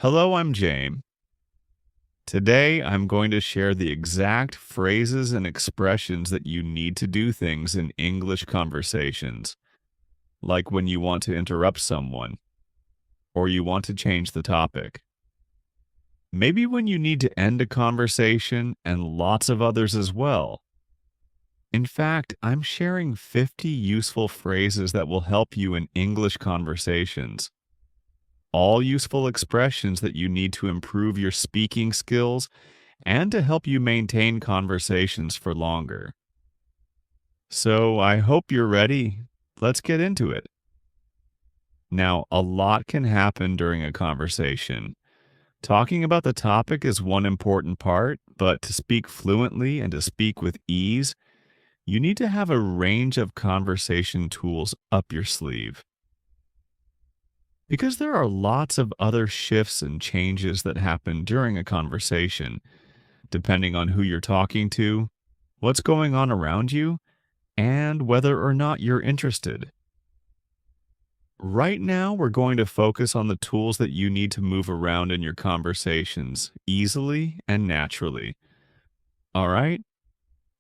Hello, I'm James. Today, I'm going to share the exact phrases and expressions that you need to do things in English conversations, like when you want to interrupt someone or you want to change the topic. Maybe when you need to end a conversation and lots of others as well. In fact, I'm sharing 50 useful phrases that will help you in English conversations. All useful expressions that you need to improve your speaking skills and to help you maintain conversations for longer. So I hope you're ready. Let's get into it. Now, a lot can happen during a conversation. Talking about the topic is one important part, but to speak fluently and to speak with ease, you need to have a range of conversation tools up your sleeve. Because there are lots of other shifts and changes that happen during a conversation, depending on who you're talking to, what's going on around you, and whether or not you're interested. Right now, we're going to focus on the tools that you need to move around in your conversations easily and naturally. All right?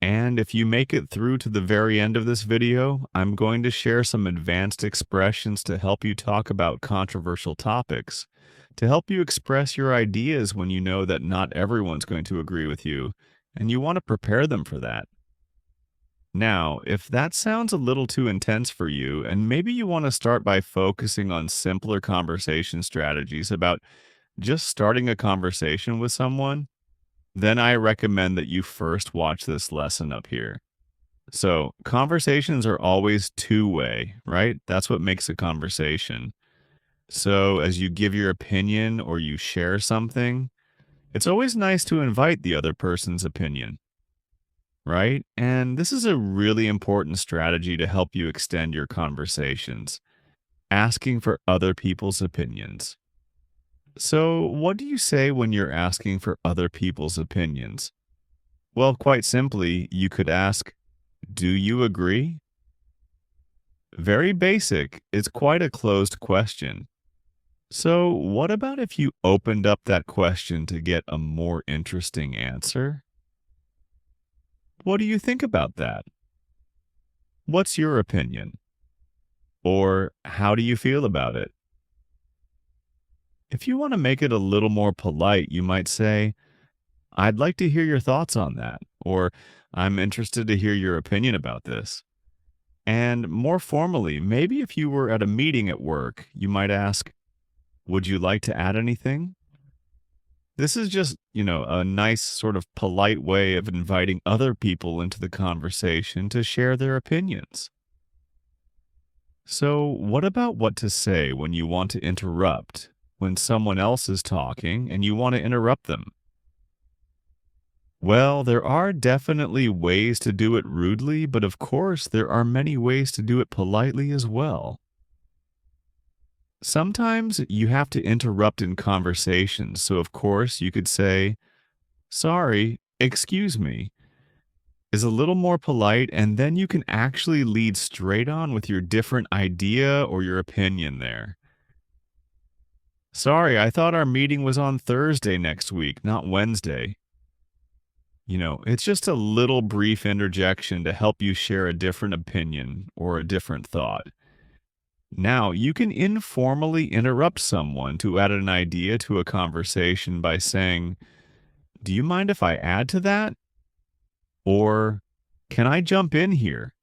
And if you make it through to the very end of this video, I'm going to share some advanced expressions to help you talk about controversial topics, to help you express your ideas when you know that not everyone's going to agree with you, and you want to prepare them for that. Now, if that sounds a little too intense for you, and maybe you want to start by focusing on simpler conversation strategies about just starting a conversation with someone, then I recommend that you first watch this lesson up here. So, conversations are always two-way, right? That's what makes a conversation. So, as you give your opinion or you share something, it's always nice to invite the other person's opinion, right? And this is a really important strategy to help you extend your conversations, asking for other people's opinions. So, what do you say when you're asking for other people's opinions? Well, quite simply, you could ask, "Do you agree?" Very basic. It's quite a closed question. So, what about if you opened up that question to get a more interesting answer? What do you think about that? What's your opinion? Or how do you feel about it? If you want to make it a little more polite, you might say, "I'd like to hear your thoughts on that," or "I'm interested to hear your opinion about this." And more formally, maybe if you were at a meeting at work, you might ask, "Would you like to add anything?" This is just, a nice sort of polite way of inviting other people into the conversation to share their opinions. So, what about what to say when you want to interrupt, when someone else is talking and you want to interrupt them? Well, there are definitely ways to do it rudely, but of course, there are many ways to do it politely as well. Sometimes you have to interrupt in conversations, so of course you could say, "Sorry, excuse me," is a little more polite, and then you can actually lead straight on with your different idea or your opinion there. "Sorry, I thought our meeting was on Thursday next week, not Wednesday." It's just a little brief interjection to help you share a different opinion or a different thought. Now, you can informally interrupt someone to add an idea to a conversation by saying, "Do you mind if I add to that?" Or, "Can I jump in here?"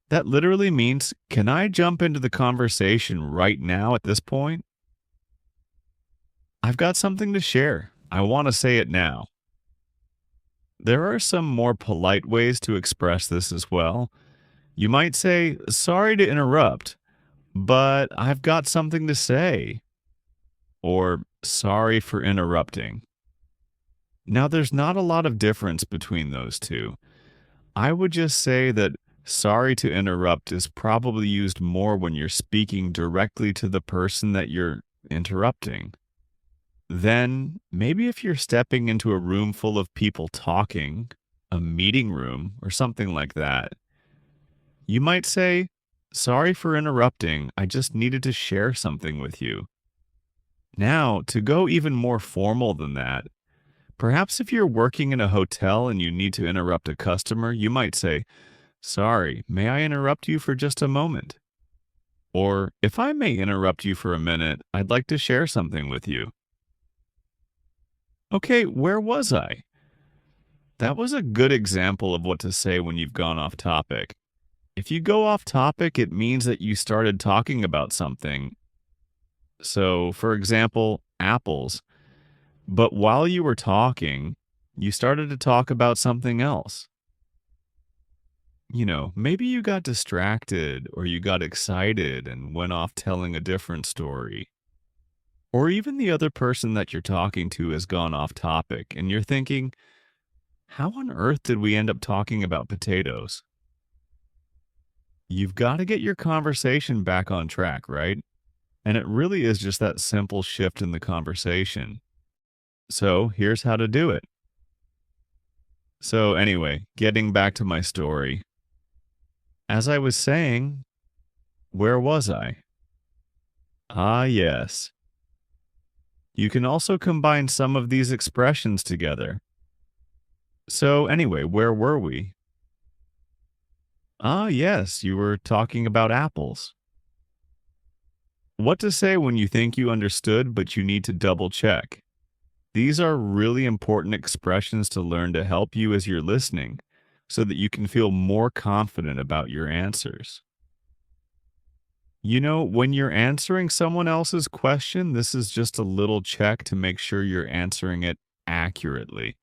That literally means, "Can I jump into the conversation right now at this point? I've got something to share. I want to say it now." There are some more polite ways to express this as well. You might say, "Sorry to interrupt, but I've got something to say," or "Sorry for interrupting." Now, there's not a lot of difference between those two. I would just say that "sorry to interrupt" is probably used more when you're speaking directly to the person that you're interrupting. Then, maybe if you're stepping into a room full of people talking, a meeting room, or something like that, you might say, "Sorry for interrupting. I just needed to share something with you." Now, to go even more formal than that, perhaps if you're working in a hotel and you need to interrupt a customer, you might say, "Sorry, may I interrupt you for just a moment?" Or, "If I may interrupt you for a minute, I'd like to share something with you." Okay, where was I? That was a good example of what to say when you've gone off topic. If you go off topic, it means that you started talking about something. So, for example, apples. But while you were talking, you started to talk about something else. Maybe you got distracted or you got excited and went off telling a different story. Or even the other person that you're talking to has gone off topic and you're thinking, how on earth did we end up talking about potatoes? You've got to get your conversation back on track, right? And it really is just that simple shift in the conversation. So here's how to do it. So, anyway, getting back to my story. As I was saying, where was I? Ah, yes. You can also combine some of these expressions together. So, anyway, where were we? Ah, yes, you were talking about apples. What to say when you think you understood, but you need to double check? These are really important expressions to learn to help you as you're listening so that you can feel more confident about your answers. When you're answering someone else's question, this is just a little check to make sure you're answering it accurately.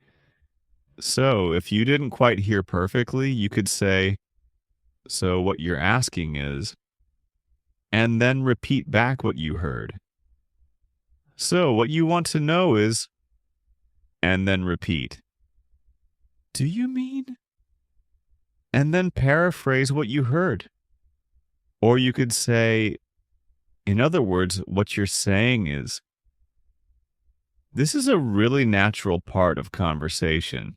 So, if you didn't quite hear perfectly, you could say, "So, what you're asking is," and then repeat back what you heard. "So, what you want to know is," and then repeat. "Do you mean?" And then paraphrase what you heard. Or you could say, in other words, what you're saying is, this is a really natural part of conversation.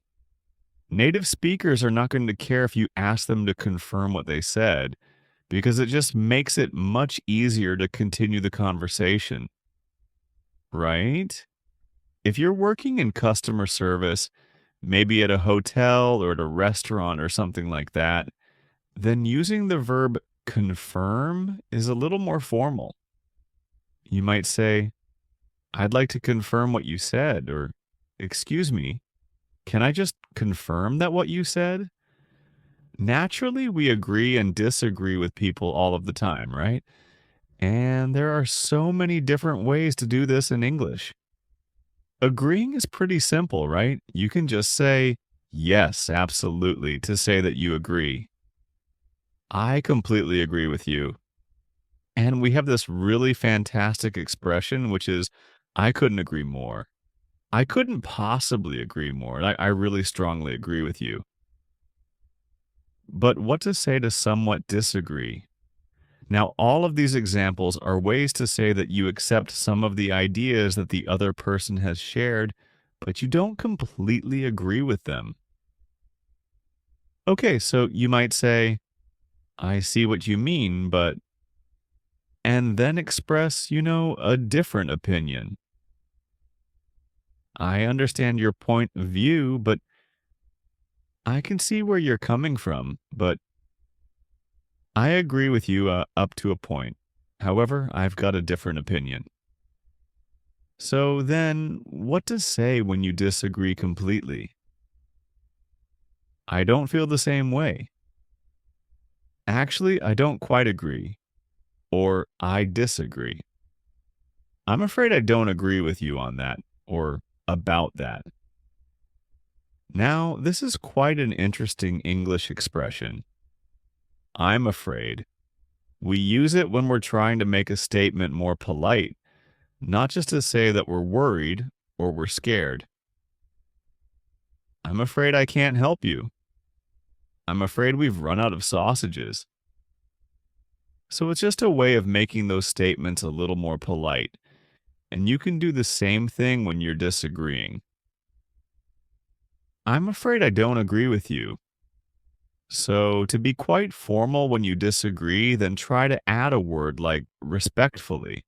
Native speakers are not going to care if you ask them to confirm what they said because it just makes it much easier to continue the conversation, right? If you're working in customer service, maybe at a hotel or at a restaurant or something like that, then using the verb confirm is a little more formal. You might say, "I'd like to confirm what you said," or, "Excuse me, can I just confirm that what you said?" Naturally, we agree and disagree with people all of the time, right? And there are so many different ways to do this in English. Agreeing is pretty simple, right? You can just say, "Yes, absolutely," to say that you agree. "I completely agree with you." And we have this really fantastic expression, which is, "I couldn't agree more." I couldn't possibly agree more. I really strongly agree with you. But what to say to somewhat disagree? Now, all of these examples are ways to say that you accept some of the ideas that the other person has shared, but you don't completely agree with them. Okay, so you might say, "I see what you mean, but," and then express, a different opinion. "I understand your point of view, but I can see where you're coming from, but I agree with you up to a point. However, I've got a different opinion." So then, what to say when you disagree completely? "I don't feel the same way." "Actually, I don't quite agree." Or, "I disagree." "I'm afraid I don't agree with you on that." Or, "about that." Now, this is quite an interesting English expression. "I'm afraid." We use it when we're trying to make a statement more polite, not just to say that we're worried or we're scared. "I'm afraid I can't help you." "I'm afraid we've run out of sausages." So it's just a way of making those statements a little more polite. And you can do the same thing when you're disagreeing. "I'm afraid I don't agree with you." So to be quite formal when you disagree, then try to add a word like respectfully.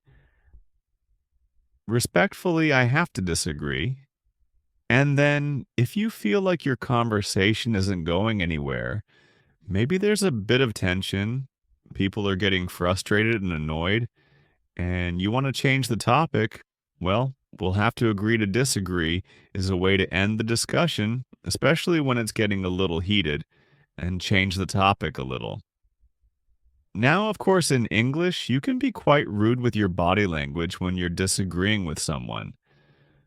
Respectfully, I have to disagree. And then, if you feel like your conversation isn't going anywhere, maybe there's a bit of tension, people are getting frustrated and annoyed, and you want to change the topic, well, we'll have to agree to disagree is a way to end the discussion, especially when it's getting a little heated, and change the topic a little. Now, of course, in English, you can be quite rude with your body language when you're disagreeing with someone.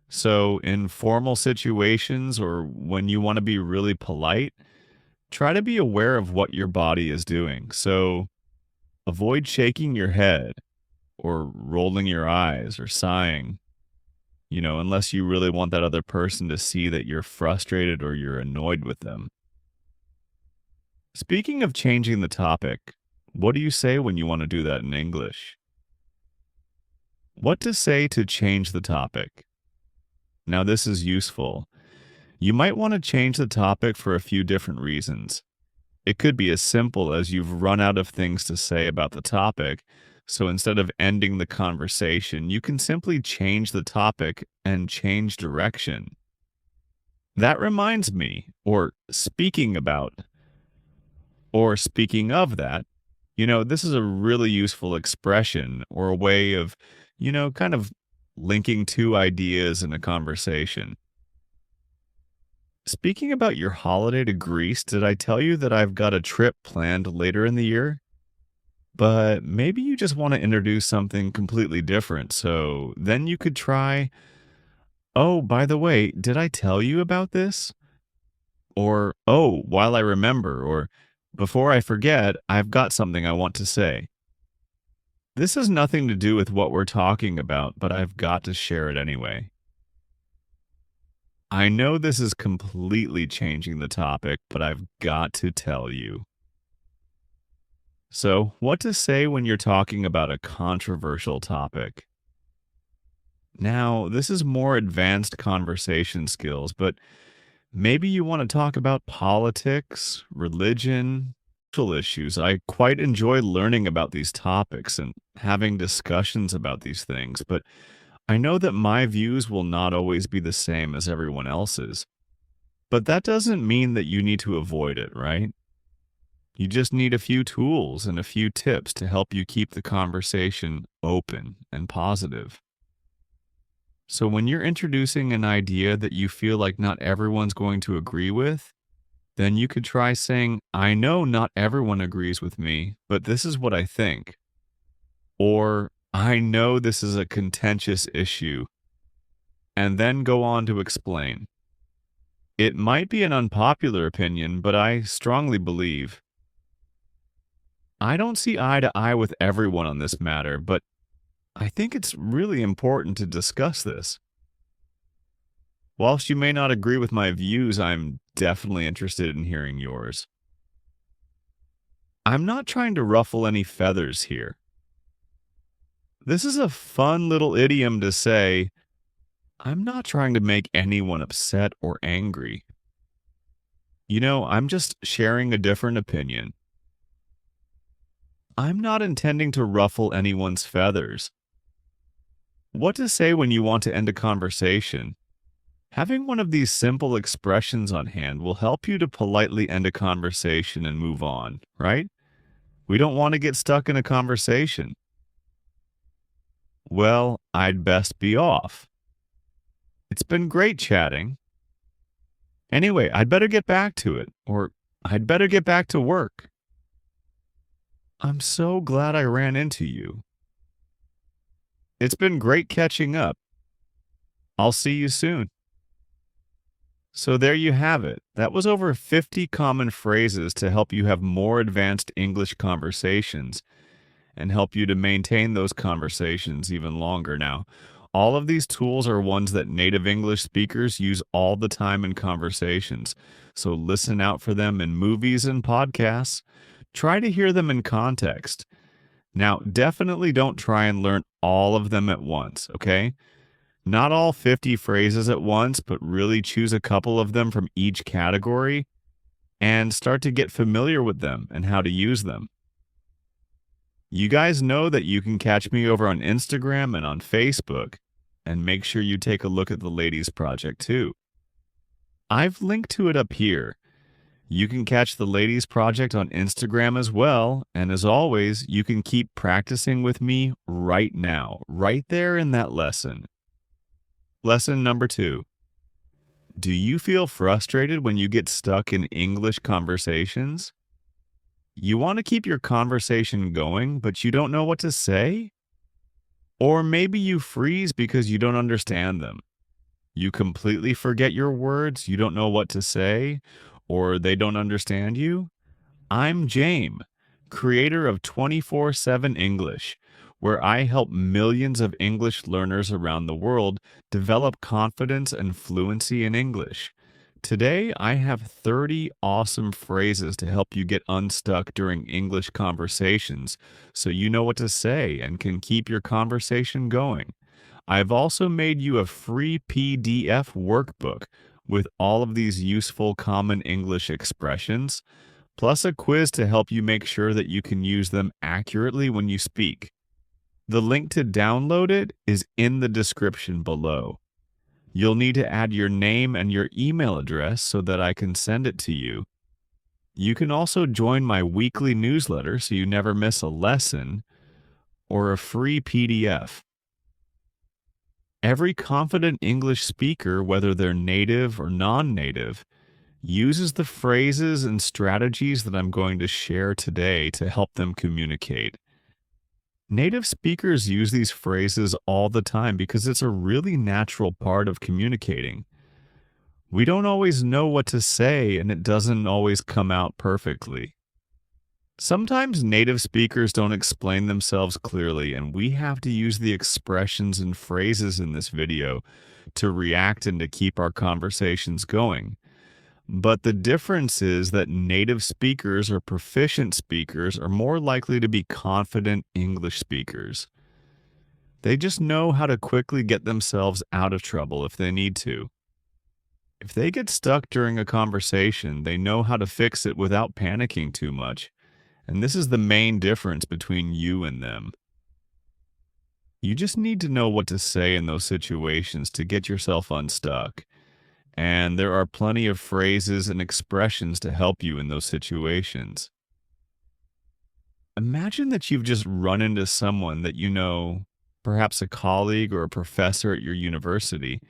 So, in formal situations or when you want to be really polite, try to be aware of what your body is doing. So, avoid shaking your head or rolling your eyes or sighing, unless you really want that other person to see that you're frustrated or you're annoyed with them. Speaking of changing the topic, what do you say when you want to do that in English? What to say to change the topic? Now, this is useful. You might want to change the topic for a few different reasons. It could be as simple as you've run out of things to say about the topic, so instead of ending the conversation, you can simply change the topic and change direction. That reminds me, or speaking of that, this is a really useful expression or a way of, kind of linking two ideas in a conversation. Speaking about your holiday to Greece, did I tell you that I've got a trip planned later in the year? But maybe you just want to introduce something completely different. So then you could try, oh, by the way, did I tell you about this? Or, oh, while I remember, or before I forget, I've got something I want to say. This has nothing to do with what we're talking about, but I've got to share it anyway. I know this is completely changing the topic, but I've got to tell you. So, what to say when you're talking about a controversial topic? Now, this is more advanced conversation skills, but maybe you want to talk about politics, religion, social issues. I quite enjoy learning about these topics and having discussions about these things, but I know that my views will not always be the same as everyone else's. But that doesn't mean that you need to avoid it, right? You just need a few tools and a few tips to help you keep the conversation open and positive. So when you're introducing an idea that you feel like not everyone's going to agree with, then you could try saying, I know not everyone agrees with me, but this is what I think. Or, I know this is a contentious issue. And then go on to explain. It might be an unpopular opinion, but I strongly believe. I don't see eye to eye with everyone on this matter, but I think it's really important to discuss this. Whilst you may not agree with my views, I'm definitely interested in hearing yours. I'm not trying to ruffle any feathers here. This is a fun little idiom to say, I'm not trying to make anyone upset or angry. I'm just sharing a different opinion. I'm not intending to ruffle anyone's feathers. What to say when you want to end a conversation? Having one of these simple expressions on hand will help you to politely end a conversation and move on, right? We don't want to get stuck in a conversation. Well, I'd best be off. It's been great chatting. Anyway, I'd better get back to it, or I'd better get back to work. I'm so glad I ran into you. It's been great catching up. I'll see you soon. So there you have it. That was over 50 common phrases to help you have more advanced English conversations and help you to maintain those conversations even longer. Now, all of these tools are ones that native English speakers use all the time in conversations. So listen out for them in movies and podcasts. Try to hear them in context. Now, definitely don't try and learn all of them at once, okay? Not all 50 phrases at once, but really choose a couple of them from each category and start to get familiar with them and how to use them. You guys know that you can catch me over on Instagram and on Facebook. and make sure you take a look at the ladies' project too. I've linked to it up here. You can catch the ladies' project on Instagram as well, and as always, you can keep practicing with me right now, right there in that lesson. Lesson number 2. Do you feel frustrated when you get stuck in English conversations? You want to keep your conversation going, but you don't know what to say? Or maybe you freeze because you don't understand them. You completely forget your words, you don't know what to say, or they don't understand you? I'm James, creator of 24/7 English, where I help millions of English learners around the world develop confidence and fluency in English. Today, I have 30 awesome phrases to help you get unstuck during English conversations so you know what to say and can keep your conversation going. I've also made you a free PDF workbook with all of these useful common English expressions, plus a quiz to help you make sure that you can use them accurately when you speak. The link to download it is in the description below. You'll need to add your name and your email address so that I can send it to you. You can also join my weekly newsletter so you never miss a lesson or a free PDF. Every confident English speaker, whether they're native or non-native, uses the phrases and strategies that I'm going to share today to help them communicate. Native speakers use these phrases all the time because it's a really natural part of communicating. We don't always know what to say, and it doesn't always come out perfectly. Sometimes native speakers don't explain themselves clearly, and we have to use the expressions and phrases in this video to react and to keep our conversations going. But the difference is that native speakers or proficient speakers are more likely to be confident English speakers. They just know how to quickly get themselves out of trouble if they need to. If they get stuck during a conversation, they know how to fix it without panicking too much. And this is the main difference between you and them. You just need to know what to say in those situations to get yourself unstuck. And there are plenty of phrases and expressions to help you in those situations. Imagine that you've just run into someone that you know, perhaps a colleague or a professor at your university,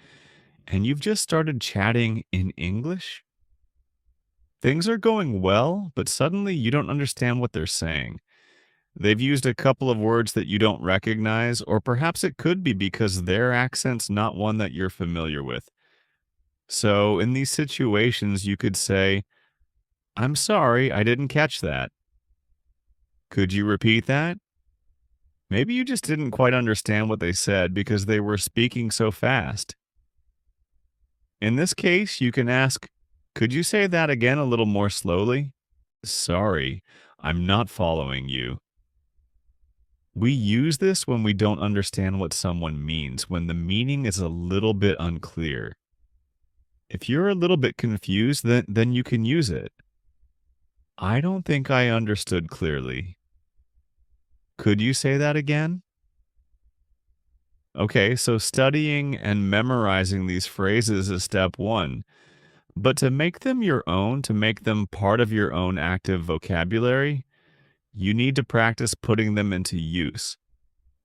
and you've just started chatting in English. Things are going well, but suddenly you don't understand what they're saying. They've used a couple of words that you don't recognize, or perhaps it could be because their accent's not one that you're familiar with. So in these situations, you could say, "I'm sorry, I didn't catch that. Could you repeat that?" Maybe you just didn't quite understand what they said because they were speaking so fast. In this case, you can ask, "Could you say that again a little more slowly?" "Sorry, I'm not following you." We use this when we don't understand what someone means, when the meaning is a little bit unclear. If you're a little bit confused, then you can use it. "I don't think I understood clearly. Could you say that again?" Okay, so studying and memorizing these phrases is step one. But to make them your own, to make them part of your own active vocabulary, you need to practice putting them into use,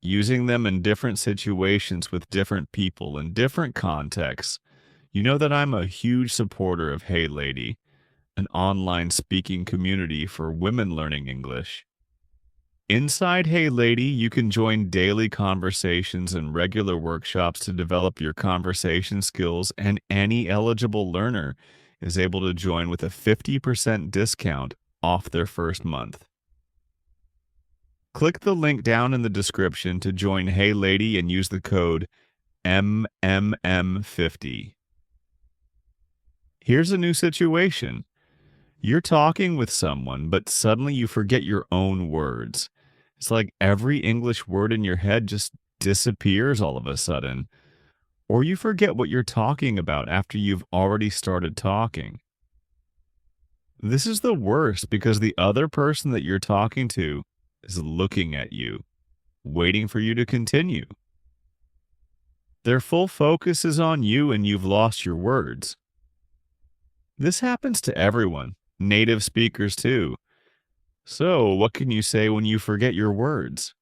using them in different situations with different people in different contexts. You know that I'm a huge supporter of Hey Lady, an online speaking community for women learning English. Inside Hey Lady, you can join daily conversations and regular workshops to develop your conversation skills, and any eligible learner is able to join with a 50% discount off their first month. Click the link down in the description to join Hey Lady and use the code MMM50. Here's a new situation. You're talking with someone, but suddenly you forget your own words. It's like every English word in your head just disappears all of a sudden. Or you forget what you're talking about after you've already started talking. This is the worst because the other person that you're talking to is looking at you, waiting for you to continue. Their full focus is on you and you've lost your words. This happens to everyone, native speakers too. So, what can you say when you forget your words?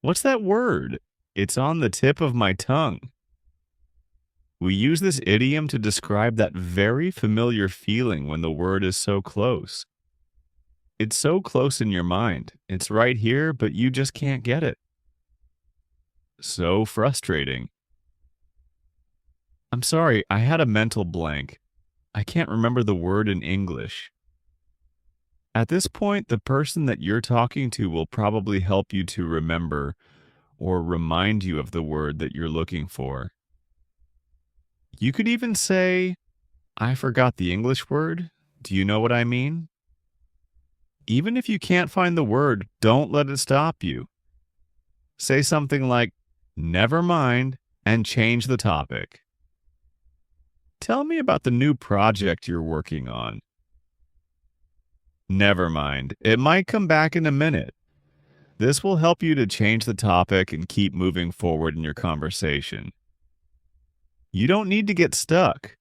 What's that word? It's on the tip of my tongue. We use this idiom to describe that very familiar feeling when the word is so close. It's so close in your mind. It's right here, but you just can't get it. So frustrating. I'm sorry, I had a mental blank. I can't remember the word in English. At this point, the person that you're talking to will probably help you to remember or remind you of the word that you're looking for. You could even say, I forgot the English word. Do you know what I mean? Even if you can't find the word, don't let it stop you. Say something like, never mind, and change the topic. Tell me about the new project you're working on. Never mind, it might come back in a minute. This will help you to change the topic and keep moving forward in your conversation. You don't need to get stuck.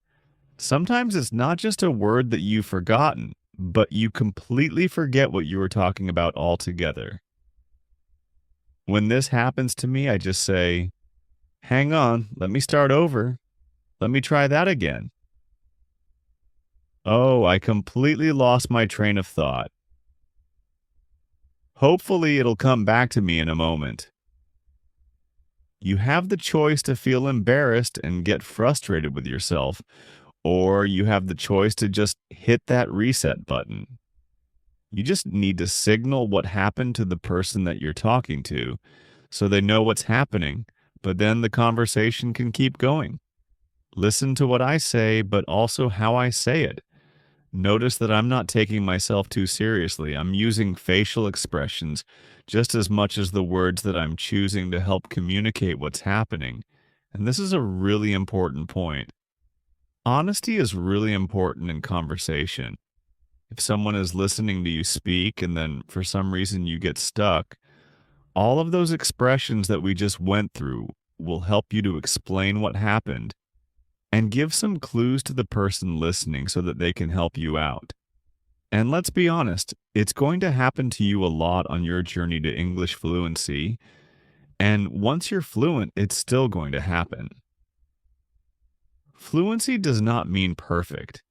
Sometimes it's not just a word that you've forgotten, but you completely forget what you were talking about altogether. When this happens to me, I just say, hang on, let me start over. Let me try that again. Oh, I completely lost my train of thought. Hopefully, it'll come back to me in a moment. You have the choice to feel embarrassed and get frustrated with yourself, or you have the choice to just hit that reset button. You just need to signal what happened to the person that you're talking to so they know what's happening, but then the conversation can keep going. Listen to what I say, but also how I say it. Notice that I'm not taking myself too seriously. I'm using facial expressions just as much as the words that I'm choosing to help communicate what's happening. And this is a really important point. Honesty is really important in conversation. If someone is listening to you speak and then for some reason you get stuck, all of those expressions that we just went through will help you to explain what happened and give some clues to the person listening so that they can help you out. And let's be honest, it's going to happen to you a lot on your journey to English fluency. And once you're fluent, it's still going to happen. Fluency does not mean perfect.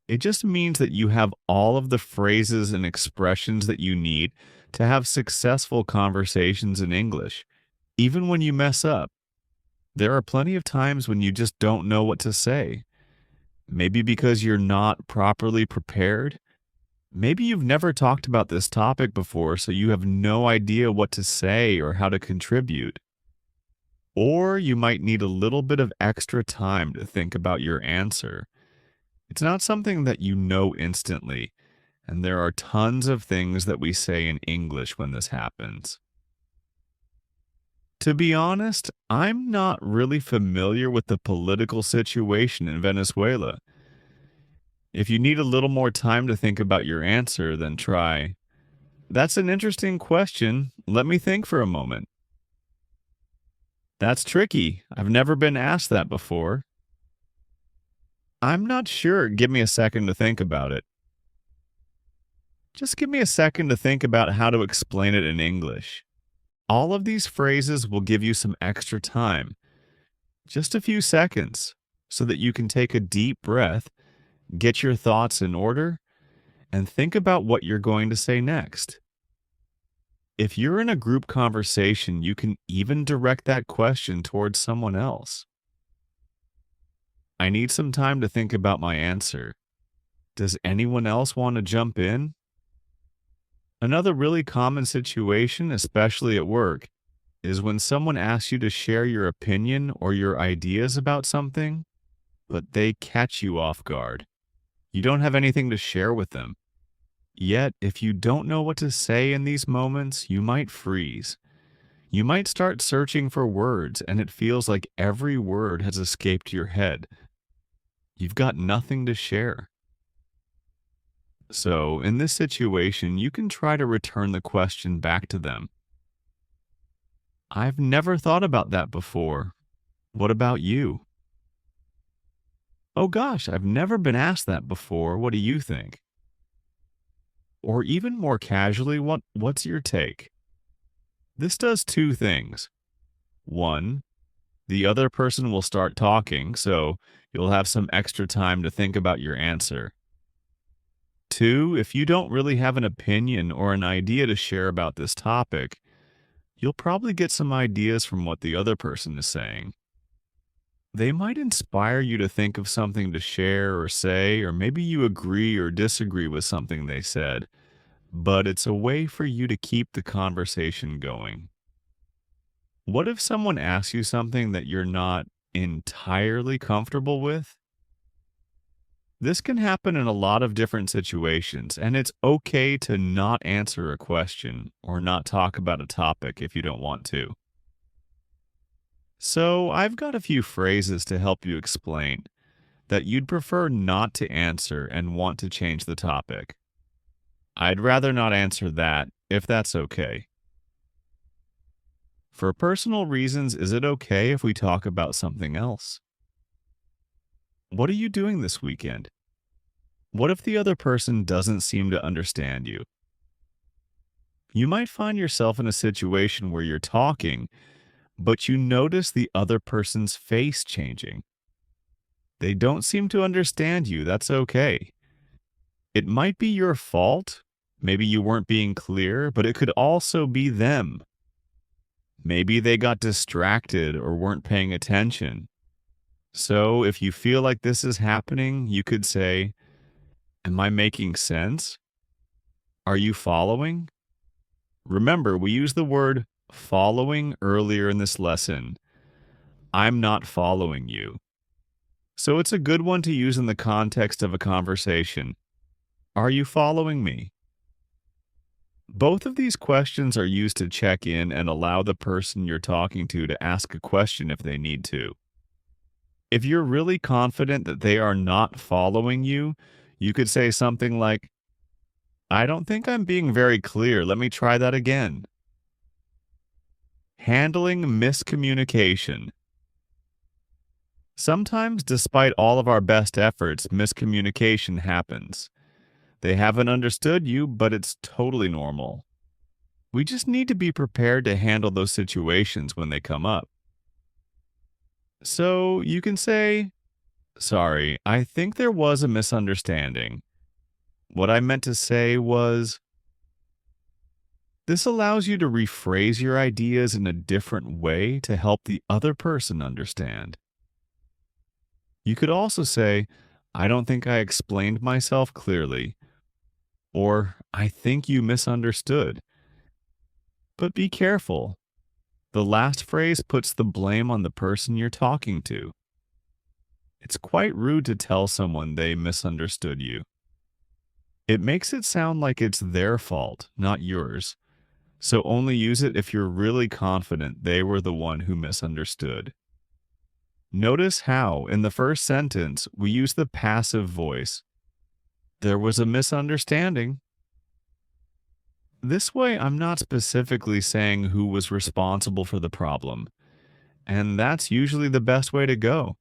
It just means that you have all of the phrases and expressions that you need to have successful conversations in English, even when you mess up. There are plenty of times when you just don't know what to say. Maybe because you're not properly prepared. Maybe you've never talked about this topic before, so you have no idea what to say or how to contribute. Or you might need a little bit of extra time to think about your answer. It's not something that you know instantly, and there are tons of things that we say in English when this happens. To be honest, I'm not really familiar with the political situation in Venezuela. If you need a little more time to think about your answer, then try, that's an interesting question. Let me think for a moment. That's tricky. I've never been asked that before. I'm not sure. Give me a second to think about it. Just give me a second to think about how to explain it in English. All of these phrases will give you some extra time, just a few seconds, so that you can take a deep breath, get your thoughts in order, and think about what you're going to say next. If you're in a group conversation, you can even direct that question towards someone else. I need some time to think about my answer. Does anyone else want to jump in? Another really common situation, especially at work, is when someone asks you to share your opinion or your ideas about something, but they catch you off guard. You don't have anything to share with them. Yet, if you don't know what to say in these moments, you might freeze. You might start searching for words, and it feels like every word has escaped your head. You've got nothing to share. So, in this situation, you can try to return the question back to them. I've never thought about that before. What about you? Oh gosh, I've never been asked that before. What do you think? Or even more casually, what's your take? This does two things. One, the other person will start talking, so you'll have some extra time to think about your answer. Two, if you don't really have an opinion or an idea to share about this topic, you'll probably get some ideas from what the other person is saying. They might inspire you to think of something to share or say, or maybe you agree or disagree with something they said, but it's a way for you to keep the conversation going. What if someone asks you something that you're not entirely comfortable with? This can happen in a lot of different situations, and it's okay to not answer a question or not talk about a topic if you don't want to. So, I've got a few phrases to help you explain that you'd prefer not to answer and want to change the topic. I'd rather not answer that if that's okay. For personal reasons, is it okay if we talk about something else? What are you doing this weekend? What if the other person doesn't seem to understand you? You might find yourself in a situation where you're talking, but you notice the other person's face changing. They don't seem to understand you. That's okay. It might be your fault. Maybe you weren't being clear, but it could also be them. Maybe they got distracted or weren't paying attention. So if you feel like this is happening, you could say, am I making sense? Are you following? Remember, we used the word following earlier in this lesson. I'm not following you. So it's a good one to use in the context of a conversation. Are you following me? Both of these questions are used to check in and allow the person you're talking to ask a question if they need to. If you're really confident that they are not following you, you could say something like, I don't think I'm being very clear. Let me try that again. Handling miscommunication. Sometimes, despite all of our best efforts, miscommunication happens. They haven't understood you, but it's totally normal. We just need to be prepared to handle those situations when they come up. So you can say, sorry, I think there was a misunderstanding. What I meant to say was, this allows you to rephrase your ideas in a different way to help the other person understand. You could also say, I don't think I explained myself clearly, or I think you misunderstood. But be careful. The last phrase puts the blame on the person you're talking to. It's quite rude to tell someone they misunderstood you. It makes it sound like it's their fault, not yours. So only use it if you're really confident they were the one who misunderstood. Notice how, in the first sentence, we use the passive voice. There was a misunderstanding. This way, I'm not specifically saying who was responsible for the problem, and that's usually the best way to go.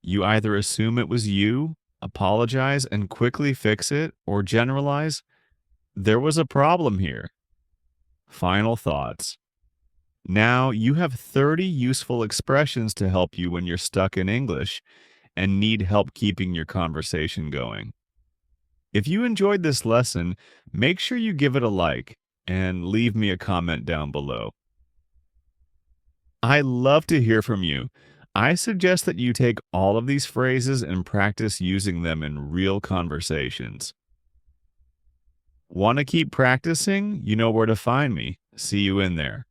You either assume it was you, apologize and quickly fix it, or generalize, there was a problem here. Final thoughts. Now, you have 30 useful expressions to help you when you're stuck in English and need help keeping your conversation going. If you enjoyed this lesson, make sure you give it a like and leave me a comment down below. I love to hear from you. I suggest that you take all of these phrases and practice using them in real conversations. Want to keep practicing? You know where to find me. See you in there.